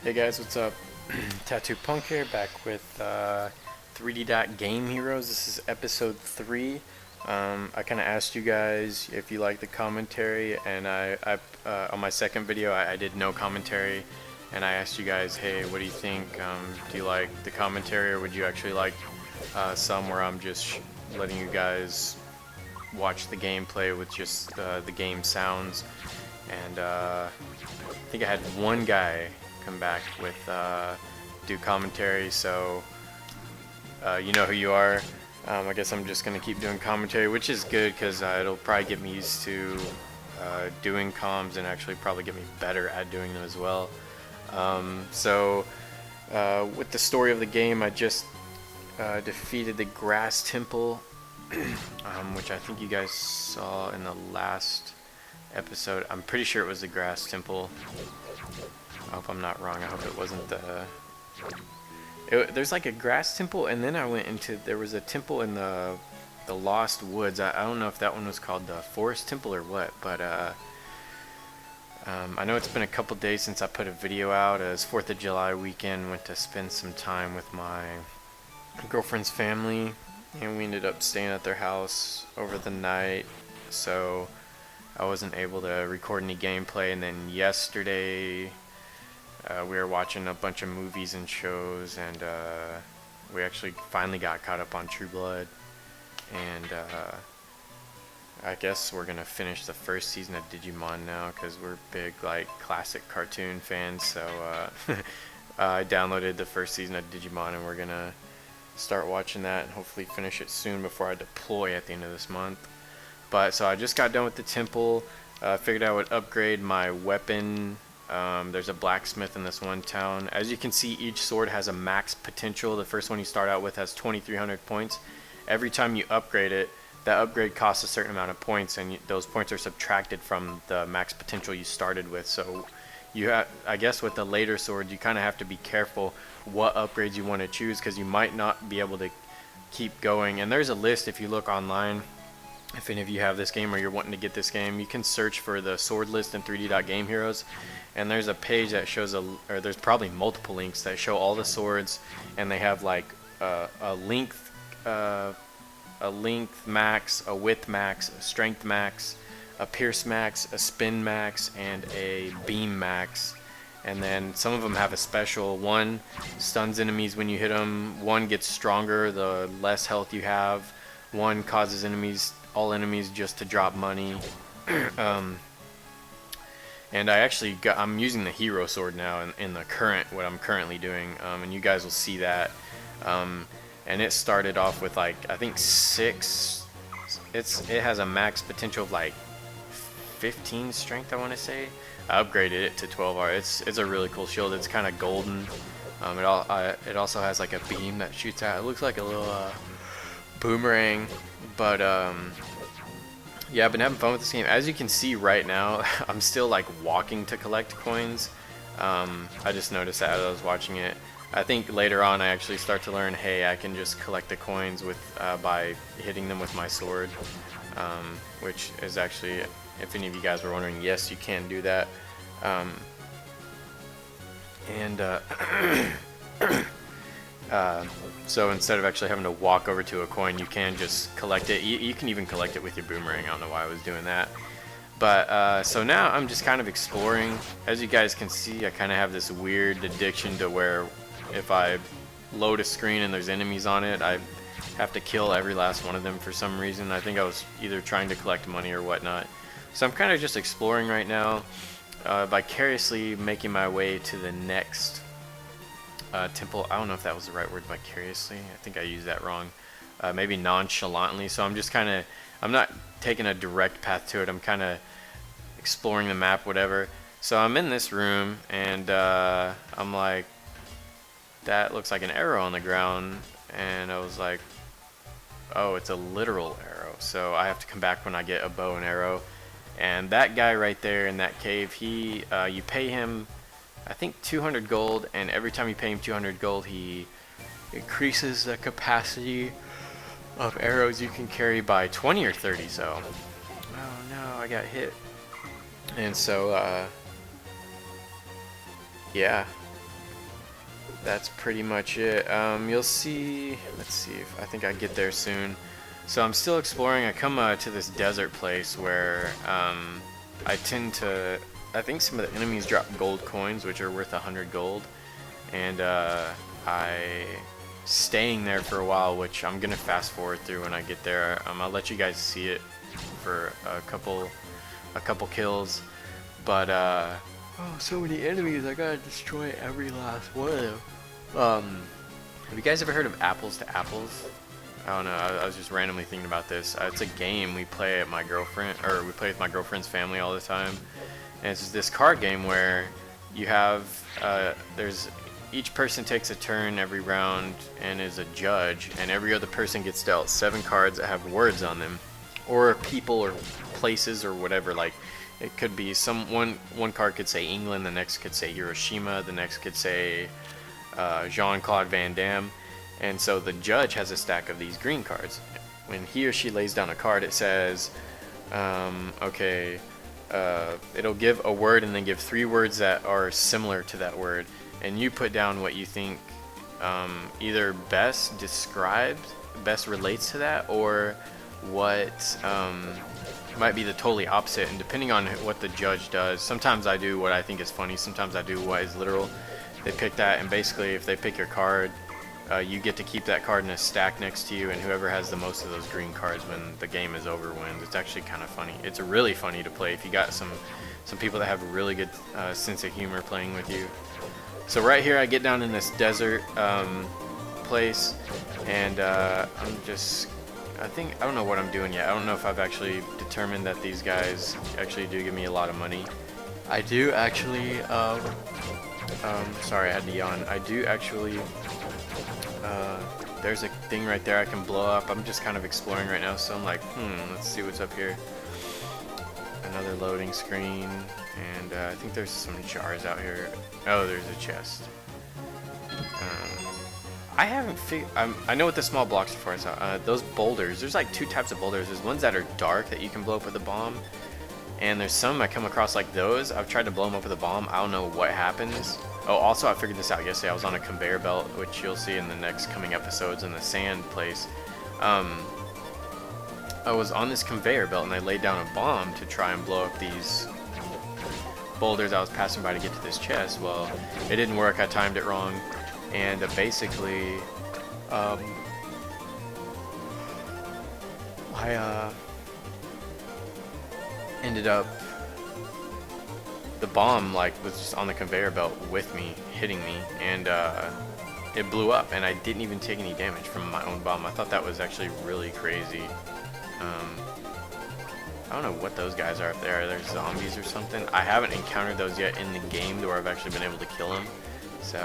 Hey guys, what's up? Tattoo Punk here, back with 3D Dot Game Heroes. This is episode 3. I kind of asked you guys if you like the commentary, and I on my second video I did no commentary, and I asked you guys, hey, what do you think? Do you like the commentary, or would you actually like some where I'm just letting you guys watch the gameplay with just the game sounds? And I think I had one guy come back with do commentary, so you know who you are. I guess I'm just gonna keep doing commentary, which is good because it'll probably get me used to doing comms and actually probably get me better at doing them as well. With the story of the game, I just defeated the Grass Temple, which I think you guys saw in the last episode. I'm pretty sure it was the Grass Temple. I hope I'm not wrong. I hope it wasn't the... there's like a Grass Temple, and then I went into... There was a temple in the Lost Woods. I don't know if that one was called the Forest Temple or what, but I know it's been a couple days since I put a video out. As 4th of July weekend, went to spend some time with my girlfriend's family, and we ended up staying at their house over the night, so I wasn't able to record any gameplay. And then yesterday we were watching a bunch of movies and shows, and we actually finally got caught up on True Blood, and I guess we're gonna finish the first season of Digimon now because we're big like classic cartoon fans. So I downloaded the first season of Digimon, and we're gonna start watching that and hopefully finish it soon before I deploy at the end of this month. But so I just got done with the temple. Figured I would upgrade my weapon. There's a blacksmith in this one town. As you can see, each sword has a max potential. The first one you start out with has 2,300 points. Every time you upgrade it, that upgrade costs a certain amount of points, and those points are subtracted from the max potential you started with. So I guess with the later sword, you kind of have to be careful what upgrades you want to choose, because you might not be able to keep going. And there's a list if you look online. If any of you have this game or you're wanting to get this game, you can search for the sword list in 3D Game Heroes, and there's a page that shows or there's probably multiple links that show all the swords, and they have like a length max, a width max, a strength max, a pierce max, a spin max, and a beam max. And then some of them have a special. One stuns enemies when you hit them. One gets stronger the less health you have. One causes all enemies just to drop money. And I'm using the hero sword now in the what I'm currently doing, and you guys will see that. And it started off with like, I think 6. It has a max potential of like 15 strength, I want to say. I upgraded it to 12R. It's a really cool shield. It's kind of golden. It also has like a beam that shoots out. It looks like a little boomerang. But yeah, I've been having fun with this game. As you can see right now, I'm still like walking to collect coins. I just noticed that as I was watching it. I think later on I actually start to learn, hey, I can just collect the coins by hitting them with my sword, which is actually, if any of you guys were wondering, yes, you can do that. So instead of actually having to walk over to a coin, you can just collect it. You can even collect it with your boomerang. I don't know why I was doing that. But so now I'm just kind of exploring. As you guys can see, I kind of have this weird addiction to where if I load a screen and there's enemies on it, I have to kill every last one of them for some reason. I think I was either trying to collect money or whatnot. So I'm kind of just exploring right now, vicariously making my way to the next temple. I don't know if that was the right word, vicariously. I think I used that wrong. Maybe nonchalantly. So I'm just kind of, I'm not taking a direct path to it. I'm kind of exploring the map, whatever. So I'm in this room, and I'm like, that looks like an arrow on the ground, and I was like, oh, it's a literal arrow. So I have to come back when I get a bow and arrow. And that guy right there in that cave, you pay him, I think 200 gold, and every time you pay him 200 gold, he increases the capacity of arrows you can carry by 20 or 30. So, oh no, I got hit. And so, yeah, that's pretty much it. You'll see, let's see if I think I get there soon. So I'm still exploring. I come to this desert place where I tend to, I think some of the enemies drop gold coins, which are worth 100 gold, and I staying there for a while, which I'm gonna fast forward through when I get there. I'll let you guys see it for a couple kills, but oh, so many enemies, I gotta destroy every last one of them. Have you guys ever heard of Apples to Apples? I don't know, I was just randomly thinking about this. It's a game we play at my girlfriend, or we play with my girlfriend's family all the time, and it's this card game where you have each person takes a turn every round and is a judge, and every other person gets dealt 7 cards that have words on them, or people or places or whatever. Like it could be one card could say England, the next could say Hiroshima, the next could say Jean-Claude Van Damme, and so the judge has a stack of these green cards. When he or she lays down a card, it says, it'll give a word and then give 3 words that are similar to that word. And you put down what you think either best relates to that, or what might be the totally opposite. And depending on what the judge does, sometimes I do what I think is funny, sometimes I do what is literal. They pick that, and basically if they pick your card, you get to keep that card in a stack next to you, and whoever has the most of those green cards when the game is over wins. It's actually kind of funny. It's really funny to play if you got some people that have a really good sense of humor playing with you. So right here I get down in this desert place, and I don't know what I'm doing yet. I don't know if I've actually determined that these guys actually do give me a lot of money. I do actually, sorry I had to yawn. I do actually, there's a thing right there I can blow up. I'm just kind of exploring right now, so I'm like, let's see what's up here. Another loading screen, and I think there's some jars out here. Oh, there's a chest. I haven't I know what the small blocks are for. So, those boulders, there's like 2 types of boulders. There's ones that are dark that you can blow up with a bomb, and there's some I come across like those. I've tried to blow them up with a bomb. I don't know what happens. Oh, also I figured this out yesterday. I was on a conveyor belt, which you'll see in the next coming episodes, in the sand place. I was on this conveyor belt and I laid down a bomb to try and blow up these boulders I was passing by to get to this chest. Well, it didn't work. I timed it wrong, and basically I ended up, the bomb was just on the conveyor belt with me, hitting me, and it blew up, and I didn't even take any damage from my own bomb. I thought that was actually really crazy. I don't know what those guys are up there. They're zombies or something. I haven't encountered those yet in the game where I've actually been able to kill them. So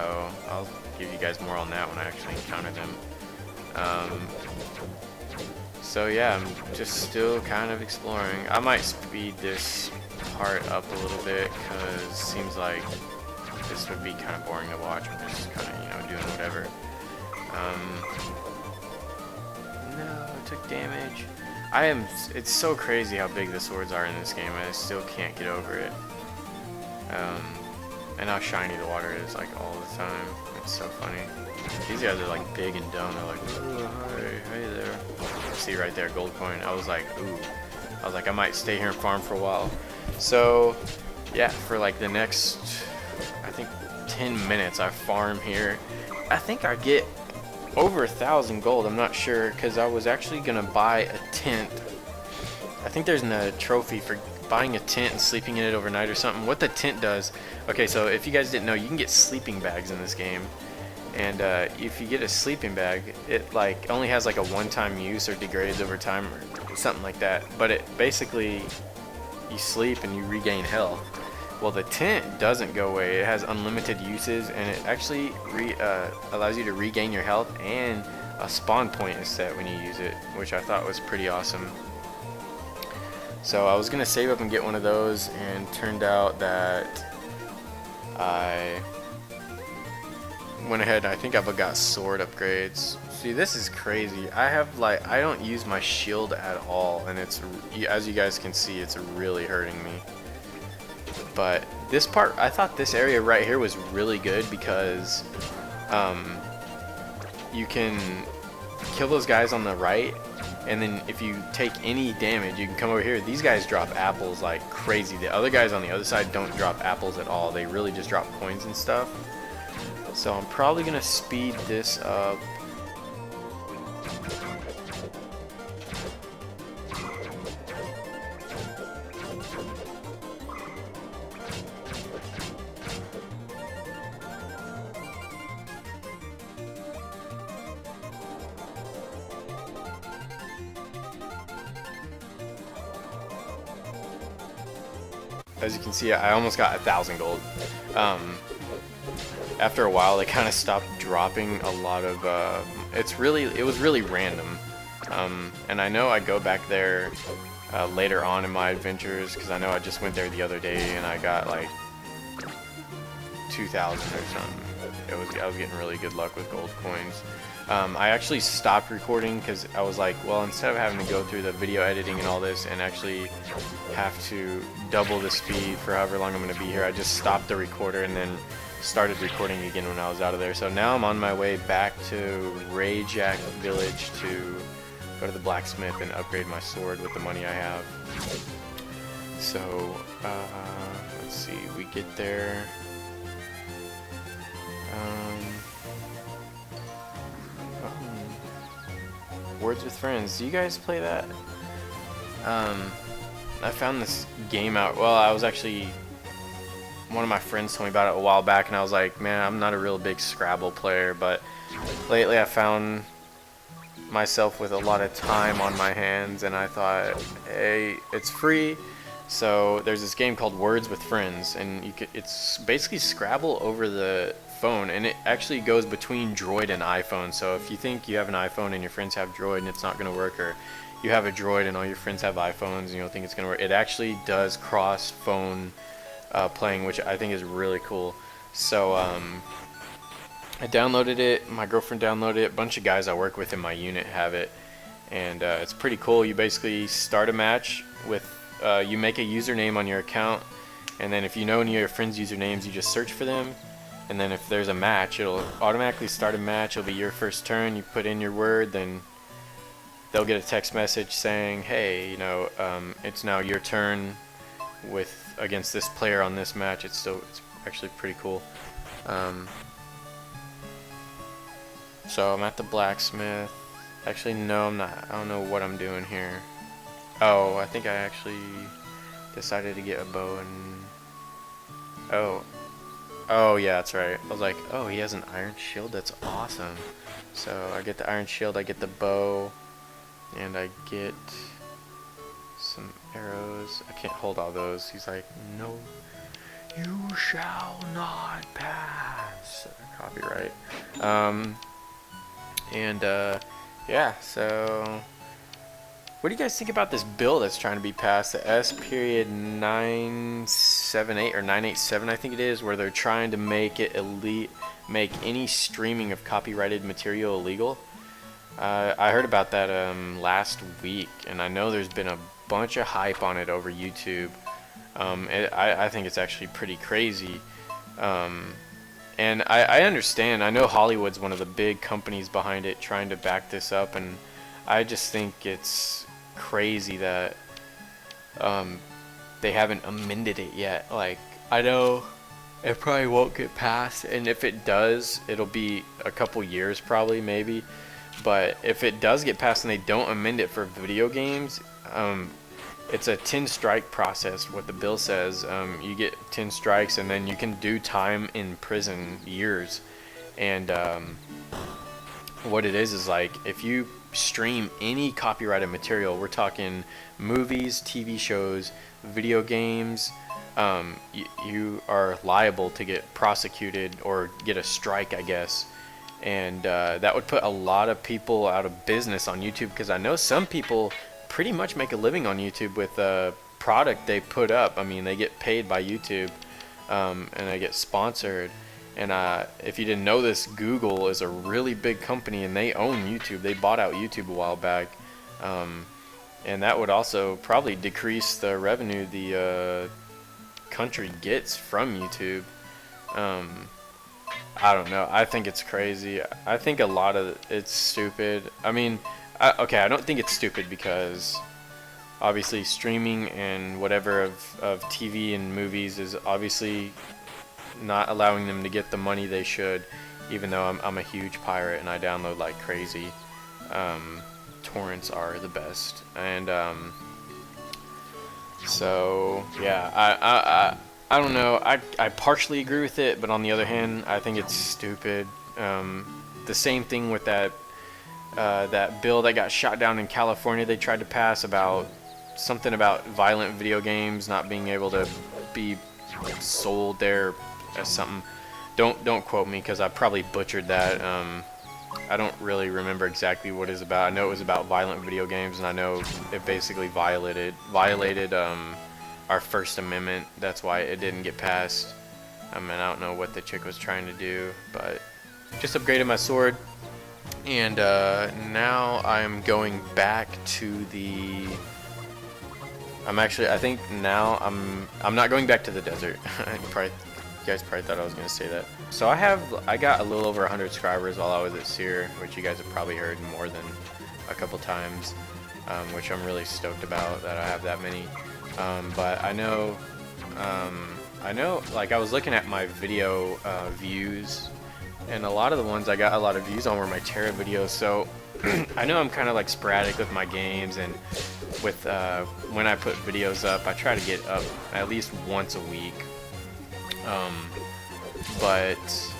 I'll give you guys more on that when I actually encounter them. So yeah, I'm just still kind of exploring. I might speed this part up a little bit because it seems like this would be kind of boring to watch. I'm just kind of, doing whatever. No, I took damage. It's so crazy how big the swords are in this game. I still can't get over it. And how shiny the water is all the time. It's so funny. These guys are big and dumb. They're like, ooh, hey there. See right there, gold coin. I was like, ooh. I was like, I might stay here and farm for a while. So, yeah, for the next, I think 10 minutes I farm here. I think I get over 1,000 gold. I'm not sure, because I was actually gonna buy a tent. I think there's a trophy for buying a tent and sleeping in it overnight or something. What the tent does, okay, so if you guys didn't know, you can get sleeping bags in this game, and if you get a sleeping bag, it only has a one-time use or degrades over time or something like that, but it basically, you sleep and you regain health. Well, the tent doesn't go away. It has unlimited uses, and it actually allows you to regain your health, and a spawn point is set when you use it, which I thought was pretty awesome. So I was gonna save up and get one of those, and turned out that I went ahead. I think I've got sword upgrades. See, this is crazy. I have I don't use my shield at all, and it's, as you guys can see, it's really hurting me. But this part, I thought this area right here was really good because you can kill those guys on the right, and then if you take any damage, you can come over here. These guys drop apples like crazy. The other guys on the other side don't drop apples at all. They really just drop coins and stuff. So I'm probably gonna speed this up. As you can see, I almost got 1,000 gold. After a while, they kind of stopped dropping a lot of. It was really random, and I know I go back there later on in my adventures, because I know I just went there the other day and I got like 2,000 or something. I was getting really good luck with gold coins. I actually stopped recording because I was like, well, instead of having to go through the video editing and all this and actually have to double the speed for however long I'm going to be here, I just stopped the recorder and then started recording again when I was out of there. So now I'm on my way back to Rayjack Village to go to the blacksmith and upgrade my sword with the money I have. So let's see, we get there. Words with Friends. Do you guys play that? I found this game out. Well, I was actually, one of my friends told me about it a while back, and I was like, man, I'm not a real big Scrabble player, but lately I found myself with a lot of time on my hands, and I thought, hey, it's free. So there's this game called Words with Friends, and it's basically Scrabble over the phone, and it actually goes between Droid and iPhone. So if you think you have an iPhone and your friends have Droid and it's not going to work, or you have a Droid and all your friends have iPhones and you don't think it's going to work, it actually does cross phone playing, which I think is really cool. So I downloaded it, my girlfriend downloaded it, a bunch of guys I work with in my unit have it, and it's pretty cool. You basically start a match with, you make a username on your account, and then if you know any of your friends' usernames, you just search for them. And then if there's a match, it'll automatically start a match. It'll be your first turn. You put in your word, then they'll get a text message saying, hey, you know, it's now your turn against this player on this match. It's actually pretty cool. So I'm at the blacksmith. Actually, no, I'm not. I don't know what I'm doing here. Oh, I think I actually decided to get a bow and... Oh yeah, that's right. I was like, oh, he has an iron shield. That's awesome. So I get the iron shield, I get the bow, and I get some arrows. I can't hold all those. He's like, no, you shall not pass. Copyright. Yeah, so what do you guys think about this bill that's trying to be passed, the S.978 or 987, I think it is, where they're trying to make it make any streaming of copyrighted material illegal? I heard about that last week, and I know there's been a bunch of hype on it over YouTube. I think it's actually pretty crazy. And I understand. I know Hollywood's one of the big companies behind it trying to back this up, and I just think it's crazy that they haven't amended it yet. Like, I know it probably won't get passed, and if it does, it'll be a couple years probably, maybe. But if it does get passed and they don't amend it for video games, it's a 10 strike process. What the bill says, you get 10 strikes and then you can do time in prison, years. And what it is like, if you stream any copyrighted material, we're talking movies, TV shows, video games, you are liable to get prosecuted or get a strike, I guess. And that would put a lot of people out of business on YouTube, because I know some people pretty much make a living on YouTube with the product they put up. I mean, they get paid by YouTube, and they get sponsored. And if you didn't know this, Google is a really big company, and they own YouTube. They bought out YouTube a while back, and that would also probably decrease the revenue the country gets from YouTube. I don't know. I think it's crazy. I think a lot of it's stupid. I mean, okay, I don't think it's stupid because obviously streaming and whatever of TV and movies is obviously not allowing them to get the money they should, even though I'm a huge pirate and I download like crazy. Torrents are the best. And so yeah, I don't know. I partially agree with it, but on the other hand, I think it's stupid. The same thing with that bill that got shot down in California. They tried to pass about something about violent video games not being able to be sold there as something. Don't quote me because I probably butchered that. I don't really remember exactly what it's about. I know it was about violent video games, and I know it basically violated our First Amendment. That's why it didn't get passed. I mean, I don't know what the chick was trying to do, but just upgraded my sword, and now I'm going back to the. I think now I'm not going back to the desert. You guys probably thought I was gonna say that. So I got a little over 100 subscribers while I was at Sear, which you guys have probably heard more than a couple times, which I'm really stoked about that I have that many. But I know, like I was looking at my video views, and a lot of the ones I got a lot of views on were my Terra videos. So I know I'm kind of like sporadic with my games, and with when I put videos up, I try to get up at least once a week. But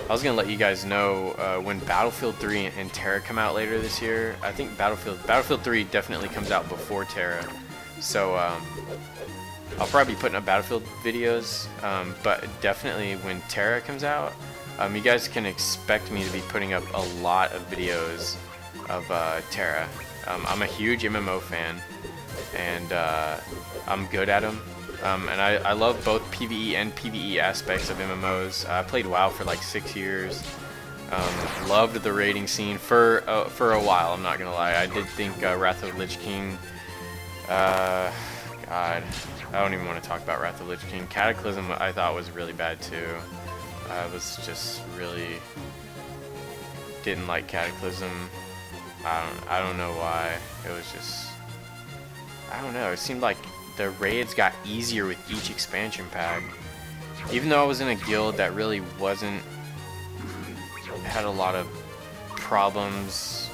I was gonna let you guys know when Battlefield 3 and Terra come out later this year. I think Battlefield 3 definitely comes out before Terra, so I'll probably be putting up Battlefield videos. But definitely when Terra comes out, you guys can expect me to be putting up a lot of videos of Terra. I'm a huge MMO fan, and I'm good at them. And I love both PvE and PvE aspects of MMOs. I played WoW for like 6 years. Loved the raiding scene for a while. I'm not gonna lie. I did think Wrath of the Lich King. God, I don't even want to talk about Wrath of the Lich King. Cataclysm I thought was really bad too. I was just really didn't like Cataclysm. I don't know why. It was just, I don't know. It seemed like the raids got easier with each expansion pack. Even though I was in a guild that really had a lot of problems.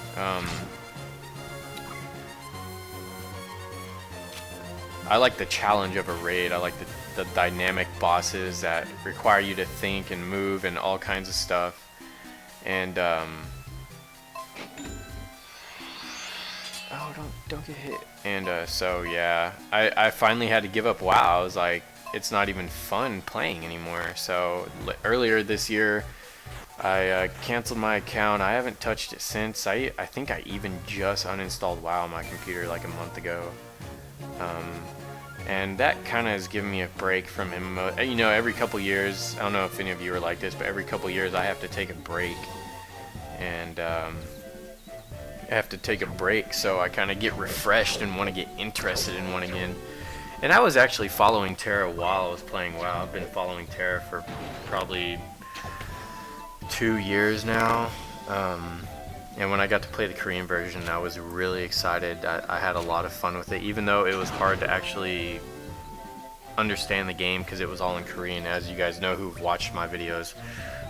I like the challenge of a raid. I like the dynamic bosses that require you to think and move and all kinds of stuff. And oh, don't get hit. And so yeah, I finally had to give up WoW. I was like, it's not even fun playing anymore. So earlier this year, I canceled my account. I haven't touched it since. I think I even just uninstalled WoW on my computer like a month ago. And that kind of has given me a break from MMO. You know, every couple years, I don't know if any of you are like this, but every couple years I have to take a break. And I have to take a break so I kind of get refreshed and want to get interested in one again. And I was actually following Terra while I was playing WoW. I've been following Terra for probably 2 years now. And when I got to play the Korean version, I was really excited. I had a lot of fun with it, even though it was hard to actually understand the game because it was all in Korean, as you guys know who've watched my videos.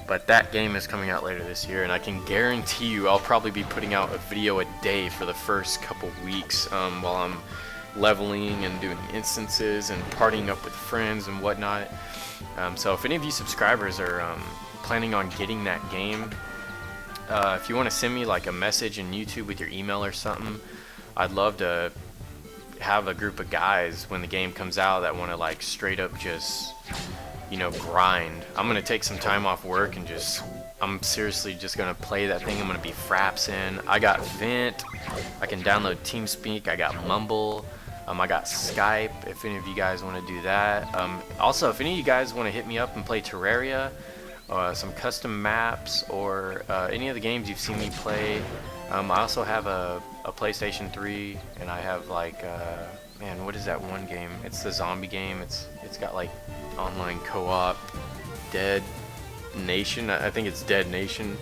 But that game is coming out later this year, and I can guarantee you I'll probably be putting out a video a day for the first couple weeks while I'm leveling and doing instances and partying up with friends and whatnot. So if any of you subscribers are planning on getting that game, if you want to send me like a message in YouTube with your email or something, I'd love to have a group of guys when the game comes out that want to like straight up just, you know, grind. I'm gonna take some time off work and I'm seriously just gonna play that thing. I'm gonna be fraps in. I got Vent, I can download TeamSpeak, I got Mumble, I got Skype if any of you guys want to do that. Also, if any of you guys want to hit me up and play Terraria, some custom maps, or any of the games you've seen me play. I also have a PlayStation 3, and I have like man, what is that one game? It's the zombie game. It's got like online co-op, Dead Nation. I think it's Dead Nation.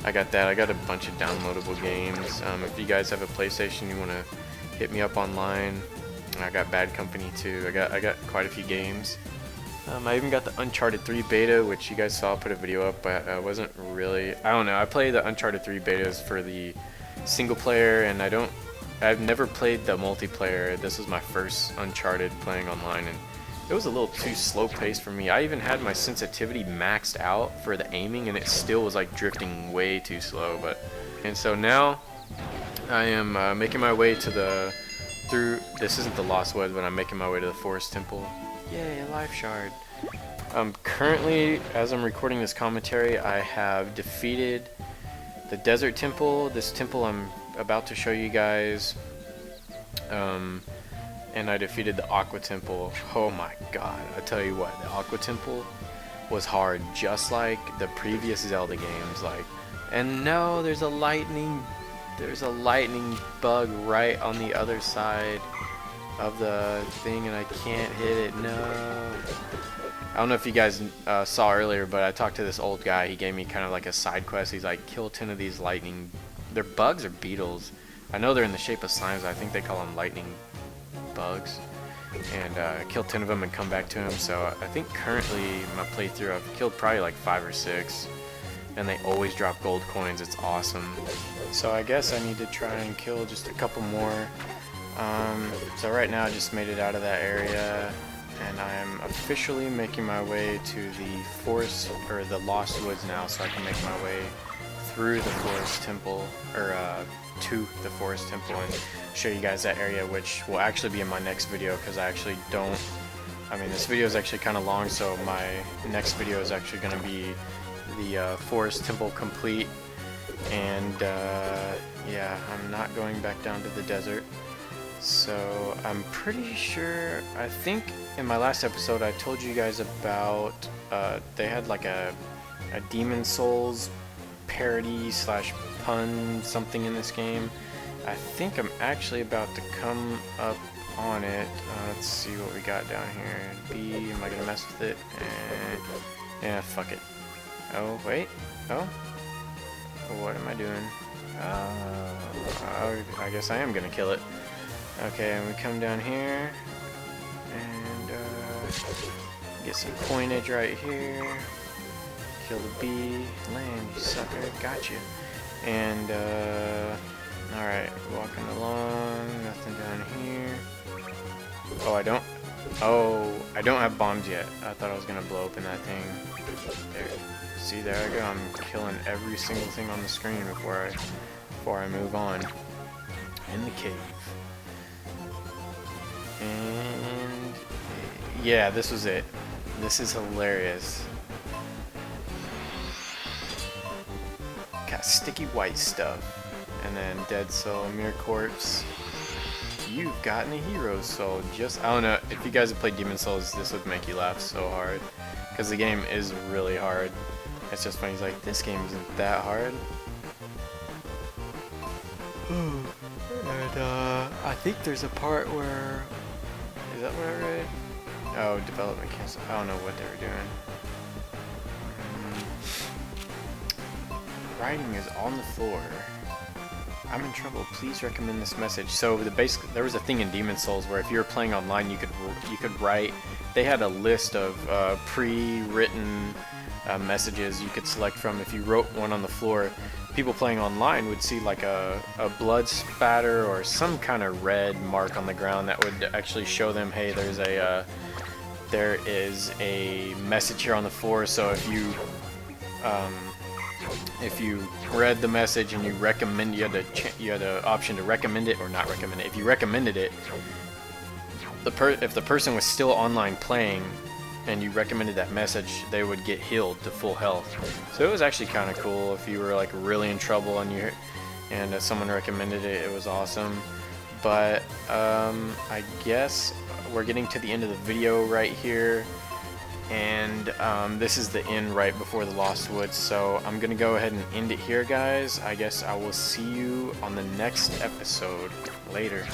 I got that. I got a bunch of downloadable games. If you guys have a PlayStation, you want to hit me up online. I got Bad Company too. I got quite a few games. I even got the Uncharted 3 beta, which you guys saw. I put a video up, but I wasn't really. I don't know. I played the Uncharted 3 betas for the single player, and I've never played the multiplayer. This was my first Uncharted playing online, and it was a little too slow paced for me. I even had my sensitivity maxed out for the aiming, and it still was like drifting way too slow. And so now I am making my way to this isn't the Lost Woods, but I'm making my way to the Forest Temple. Yay, a life shard. Currently, as I'm recording this commentary, I have defeated the Desert Temple. This temple I'm about to show you guys. And I defeated the Aqua Temple. Oh my god, I tell you what, the Aqua Temple was hard, just like the previous Zelda games. And no, there's a lightning bug right on the other side of the thing, and I can't hit it. No. I don't know if you guys saw earlier, but I talked to this old guy. He gave me kind of like a side quest. He's like, kill 10 of these lightning. They're bugs or beetles. I know they're in the shape of slimes. I think they call them lightning bugs, and kill 10 of them and come back to him. So I think currently my playthrough, I've killed probably like 5 or 6, and they always drop gold coins. It's awesome. So I guess I need to try and kill just a couple more. So right now I just made it out of that area, and I am officially making my way to the forest, or the Lost Woods now, so I can make my way through the Forest Temple, or to the Forest Temple, and show you guys that area, which will actually be in my next video, because I actually don't, this video is actually kind of long, so my next video is actually going to be the Forest Temple complete, and yeah, I'm not going back down to the desert. So I'm pretty sure, I think in my last episode I told you guys about, they had like a Demon Souls parody slash pun something in this game. I think I'm actually about to come up on it. Let's see what we got down here. B, am I gonna mess with it? Yeah, fuck it. Oh, wait. Oh. What am I doing? I guess I am gonna kill it. Okay, and we come down here and get some coinage right here. Kill the bee. Land, you sucker. Gotcha. And alright, walking along. Nothing down here. Oh, I don't have bombs yet. I thought I was gonna blow open that thing. There. See, there I go. I'm killing every single thing on the screen before I move on. In the cave. And yeah, this was it. This is hilarious. Got sticky white stuff. And then Dead Soul, Mere Corpse. You've gotten a Hero Soul. I don't know, if you guys have played Demon Souls, this would make you laugh so hard. Because the game is really hard. It's just funny, he's like, this game isn't that hard. And I think there's a part where... Is that what I read? Oh, development cancel. I don't know what they were doing. Writing is on the floor. I'm in trouble. Please recommend this message. So there was a thing in Demon Souls where if you were playing online, you could write. They had a list of pre-written messages you could select from. If you wrote one on the floor, people playing online would see like a blood spatter or some kind of red mark on the ground that would actually show them, hey, there is a message here on the floor. So if you read the message and you had the option to recommend it or not recommend it. If you recommended it, if the person was still online playing and you recommended that message, they would get healed to full health. So it was actually kind of cool. If you were like really in trouble and someone recommended it, it was awesome. But I guess we're getting to the end of the video right here, and this is the end right before the Lost Woods. So I'm gonna go ahead and end it here, guys. I guess I will see you on the next episode. Later.